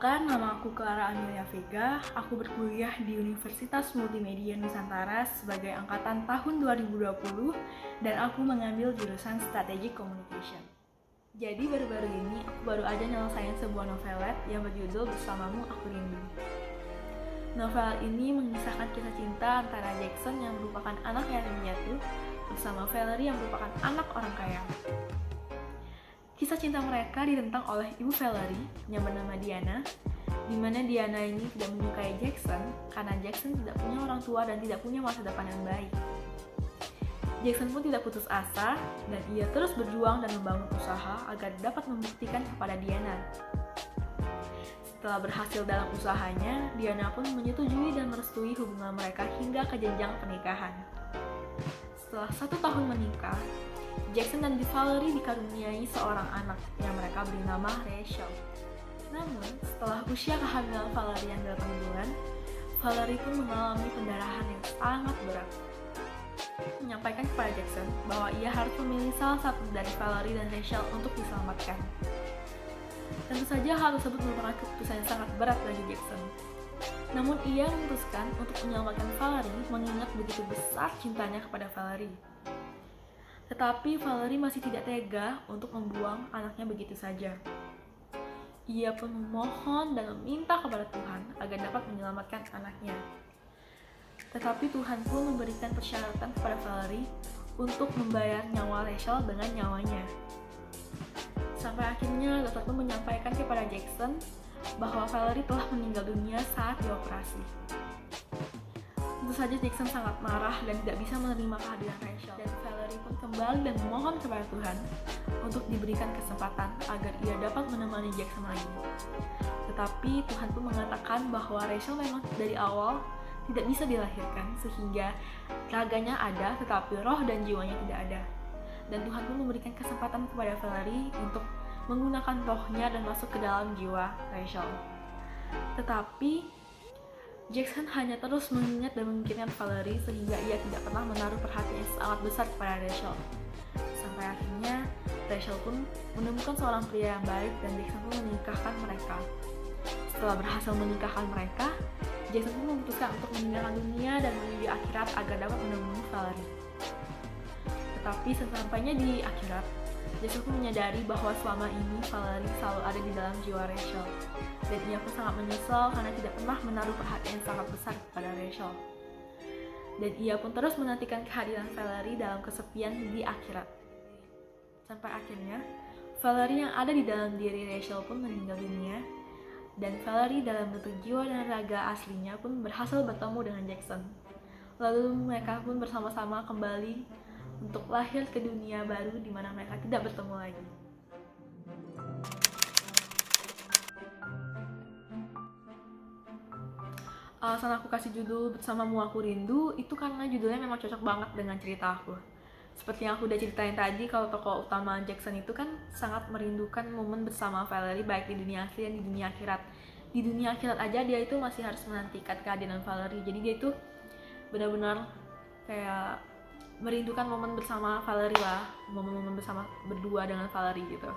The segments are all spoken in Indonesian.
Perkenalkan, nama aku Clara Amelia Vega. Aku berkuliah di Universitas Multimedia Nusantara sebagai angkatan tahun 2020 dan aku mengambil jurusan Strategic Communication. Jadi baru-baru ini aku baru aja nyelesain sebuah novelet yang berjudul Bersamamu Aku Rindu. Novel ini mengisahkan kisah cinta antara Jackson yang merupakan anak yatim piatu bersama Valerie yang merupakan anak orang kaya. Kisah cinta mereka ditentang oleh ibu Valerie yang bernama Diana, di mana Diana ini tidak menyukai Jackson karena Jackson tidak punya orang tua dan tidak punya masa depan yang baik. Jackson pun tidak putus asa dan ia terus berjuang dan membangun usaha agar dapat membuktikan kepada Diana. Setelah berhasil dalam usahanya, Diana pun menyetujui dan merestui hubungan mereka hingga ke jenjang pernikahan. Setelah 1 tahun menikah, Jackson dan Valerie dikaruniai seorang anak yang mereka beri nama Rachel. Namun, setelah usia kehamilan Valerie yang 8 bulan, Valerie pun mengalami pendarahan yang sangat berat. Menyampaikan kepada Jackson bahwa ia harus memilih salah satu dari Valerie dan Rachel untuk diselamatkan. Tentu saja hal tersebut merupakan keputusan yang sangat berat bagi Jackson. Namun ia memutuskan untuk menyelamatkan Valerie mengingat begitu besar cintanya kepada Valerie. Tetapi Valerie masih tidak tega untuk membuang anaknya begitu saja. Ia pun memohon dan meminta kepada Tuhan agar dapat menyelamatkan anaknya. Tetapi Tuhan pun memberikan persyaratan kepada Valerie untuk membayar nyawa Rachel dengan nyawanya. Sampai akhirnya dokter pun menyampaikan kepada Jackson bahwa Valerie telah meninggal dunia saat dioperasi. Tentu saja Jackson sangat marah dan tidak bisa menerima kehadiran Rachel, dan Valerie pun kembali dan memohon kepada Tuhan untuk diberikan kesempatan agar ia dapat menemani Jackson lagi. Tetapi Tuhan pun mengatakan bahwa Rachel memang dari awal tidak bisa dilahirkan, sehingga raganya ada tetapi roh dan jiwanya tidak ada. Dan Tuhan pun memberikan kesempatan kepada Valerie untuk menggunakan rohnya dan masuk ke dalam jiwa Rachel. Tetapi Jackson hanya terus mengingat dan memikirkan Valerie sehingga ia tidak pernah menaruh perhatian yang sangat besar kepada Rachel. Sampai akhirnya Rachel pun menemukan seorang pria yang baik dan Jackson pun menikahkan mereka. Setelah berhasil menikahkan mereka, Jackson pun memutuskan untuk meninggalkan dunia dan menuju akhirat agar dapat menemui Valerie. Tetapi sesampainya di akhirat, Jackson pun menyadari bahwa selama ini Valerie selalu ada di dalam jiwa Rachel. Dan ia pun sangat menyesal karena tidak pernah menaruh perhatian sangat besar kepada Rachel. Dan ia pun terus menantikan kehadiran Valerie dalam kesepian di akhirat. Sampai akhirnya, Valerie yang ada di dalam diri Rachel pun meninggal dunia. Dan Valerie dalam bentuk jiwa dan raga aslinya pun berhasil bertemu dengan Jackson. Lalu mereka pun bersama-sama kembali untuk lahir ke dunia baru di mana mereka tidak bertemu lagi. Alasan aku kasih judul Bersamamu Aku Rindu itu karena judulnya memang cocok banget dengan cerita aku. Seperti yang aku udah ceritain tadi, kalau tokoh utama Jackson itu kan sangat merindukan momen bersama Valerie baik di dunia asli dan di dunia akhirat. Di dunia akhirat aja dia itu masih harus menantikan kehadiran Valerie. Jadi dia itu benar-benar kayak merindukan momen bersama Valerie lah, momen-momen bersama berdua dengan Valerie gitu.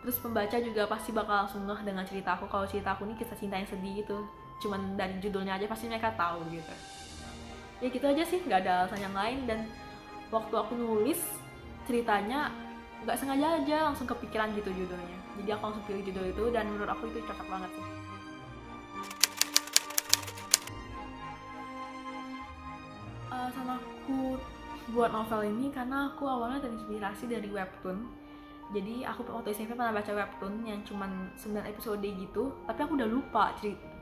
Terus pembaca juga pasti bakal langsung ngeh dengan cerita aku kalau cerita aku ini kisah cinta yang sedih gitu. Cuman dari judulnya aja pasti mereka tahu gitu. Ya gitu aja sih, nggak ada alasan yang lain. Dan waktu aku nulis ceritanya nggak sengaja aja langsung kepikiran gitu judulnya. Jadi aku langsung pilih judul itu dan menurut aku itu cocok banget sih. Sama aku buat novel ini karena aku awalnya terinspirasi dari webtoon. Jadi aku waktu SMP pernah baca webtoon yang cuman 9 episode gitu, tapi aku udah lupa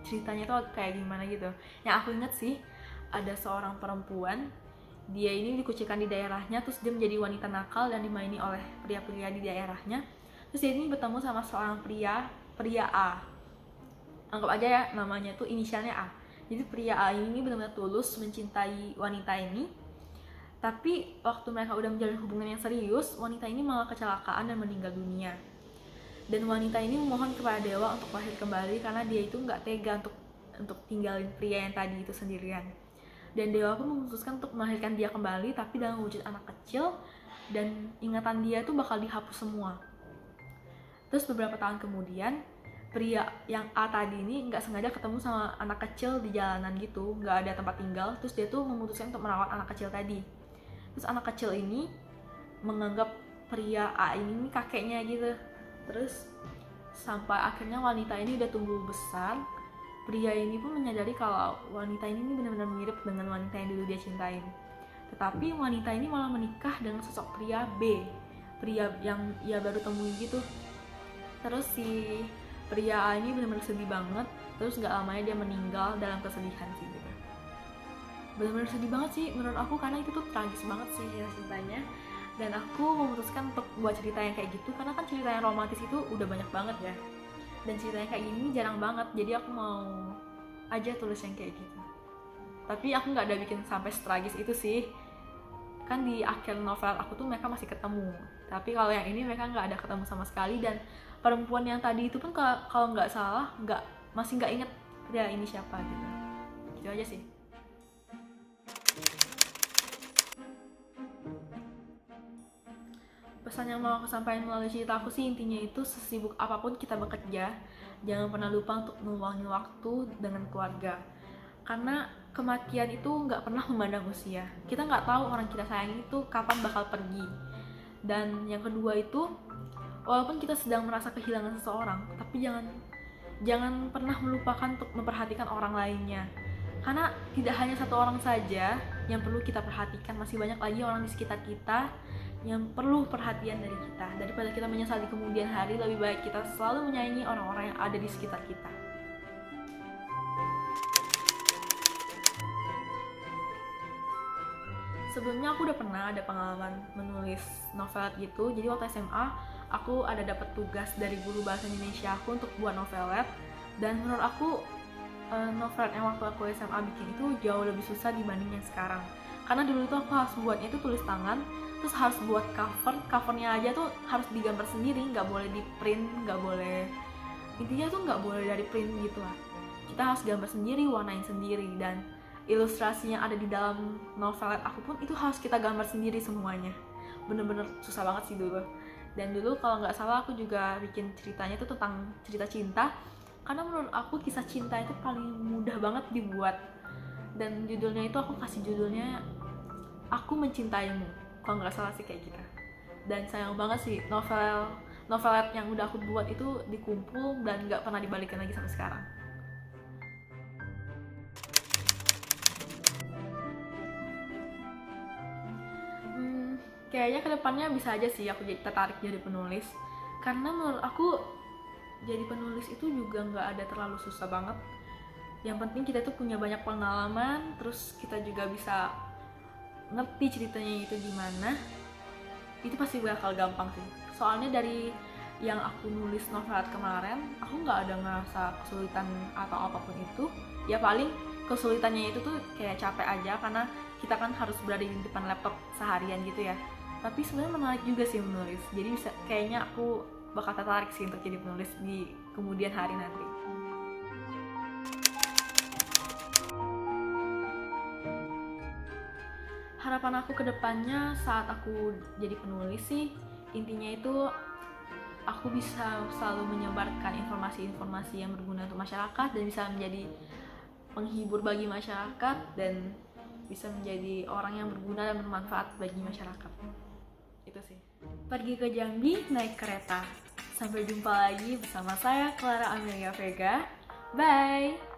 ceritanya tuh kayak gimana gitu. Yang aku inget sih, ada seorang perempuan, dia ini dikucilkan di daerahnya, terus dia menjadi wanita nakal dan dimaini oleh pria-pria di daerahnya. Terus dia ini bertemu sama seorang pria A. Anggap aja ya namanya tuh inisialnya A. Jadi pria A ini benar-benar tulus mencintai wanita ini. Tapi waktu mereka udah menjalin hubungan yang serius, wanita ini malah kecelakaan dan meninggal dunia. Dan wanita ini memohon kepada dewa untuk lahir kembali karena dia itu nggak tega untuk tinggalin pria yang tadi itu sendirian. Dan dewa pun memutuskan untuk melahirkan dia kembali, tapi dalam wujud anak kecil, dan ingatan dia tuh bakal dihapus semua. Terus beberapa tahun kemudian, pria yang A tadi ini nggak sengaja ketemu sama anak kecil di jalanan gitu, nggak ada tempat tinggal, terus dia tuh memutuskan untuk merawat anak kecil tadi. Terus anak kecil ini menganggap pria A ini kakeknya gitu. Terus sampai akhirnya wanita ini udah tumbuh besar, pria ini pun menyadari kalau wanita ini benar-benar mirip dengan wanita yang dulu dia cintain. Tetapi wanita ini malah menikah dengan sosok pria B, pria yang ia baru temui gitu. Terus si pria A ini benar-benar sedih banget, terus nggak lamanya dia meninggal dalam kesedihan sih gitu. Benar-benar sedih banget sih menurut aku, karena itu tuh tragis banget sih ya ceritanya. Dan aku memutuskan untuk buat cerita yang kayak gitu karena kan cerita yang romantis itu udah banyak banget ya, dan cerita yang kayak gini jarang banget, jadi aku mau aja tulis yang kayak gitu. Tapi aku nggak ada bikin sampai stragis itu sih, kan di akhir novel aku tuh mereka masih ketemu, tapi kalau yang ini mereka nggak ada ketemu sama sekali. Dan perempuan yang tadi itu pun kalau nggak salah masih nggak inget dia ini siapa gitu. Gitu aja sih. Pesan yang mau aku sampaikan melalui cerita aku sih intinya itu, sesibuk apapun kita bekerja, jangan pernah lupa untuk meluangkan waktu dengan keluarga. Karena kematian itu nggak pernah memandang usia. Kita nggak tahu orang kita sayang itu kapan bakal pergi. Dan yang kedua itu, walaupun kita sedang merasa kehilangan seseorang, tapi jangan pernah melupakan untuk memperhatikan orang lainnya. Karena tidak hanya satu orang saja yang perlu kita perhatikan, masih banyak lagi orang di sekitar kita yang perlu perhatian dari kita. Daripada kita menyesal di kemudian hari, lebih baik kita selalu menyayangi orang-orang yang ada di sekitar kita. Sebelumnya aku udah pernah ada pengalaman menulis novel gitu. Jadi waktu SMA aku ada dapat tugas dari guru bahasa Indonesia aku untuk buat novelet. Dan menurut aku novel yang waktu aku SMA bikin itu jauh lebih susah dibanding yang sekarang. Karena dulu tuh aku harus buatnya itu tulis tangan, terus harus buat covernya aja tuh harus digambar sendiri, nggak boleh di print, nggak boleh, intinya tuh nggak boleh dari print gitu lah. Kita harus gambar sendiri, warnain sendiri, dan ilustrasi yang ada di dalam novelet aku pun itu harus kita gambar sendiri semuanya. Bener-bener susah banget sih dulu. Dan dulu kalau nggak salah aku juga bikin ceritanya tuh tentang cerita cinta, karena menurut aku kisah cinta itu paling mudah banget dibuat. Dan judulnya itu aku kasih judulnya Aku Mencintaimu, kalau nggak salah sih kayak gitu. Dan sayang banget sih novelet yang udah aku buat itu dikumpul dan nggak pernah dibalikin lagi sampai sekarang. Kayaknya kedepannya bisa aja sih aku tertarik jadi penulis, karena menurut aku jadi penulis itu juga nggak ada terlalu susah banget. Yang penting kita tuh punya banyak pengalaman, terus kita juga bisa ngerti ceritanya itu gimana, itu pasti bakal gampang sih. Soalnya dari yang aku nulis novelat kemarin, aku nggak ada ngerasa kesulitan atau apapun itu. Ya paling kesulitannya itu tuh kayak capek aja, karena kita kan harus berada di depan laptop seharian gitu ya. Tapi sebenarnya menarik juga sih menulis, jadi bisa, kayaknya aku bakal tertarik sih untuk jadi penulis di kemudian hari nanti. Harapan aku ke depannya saat aku jadi penulis sih, intinya itu aku bisa selalu menyebarkan informasi-informasi yang berguna untuk masyarakat dan bisa menjadi penghibur bagi masyarakat dan bisa menjadi orang yang berguna dan bermanfaat bagi masyarakat. Itu sih. Pergi ke Jambi naik kereta. Sampai jumpa lagi bersama saya Clara Amelia Vega. Bye!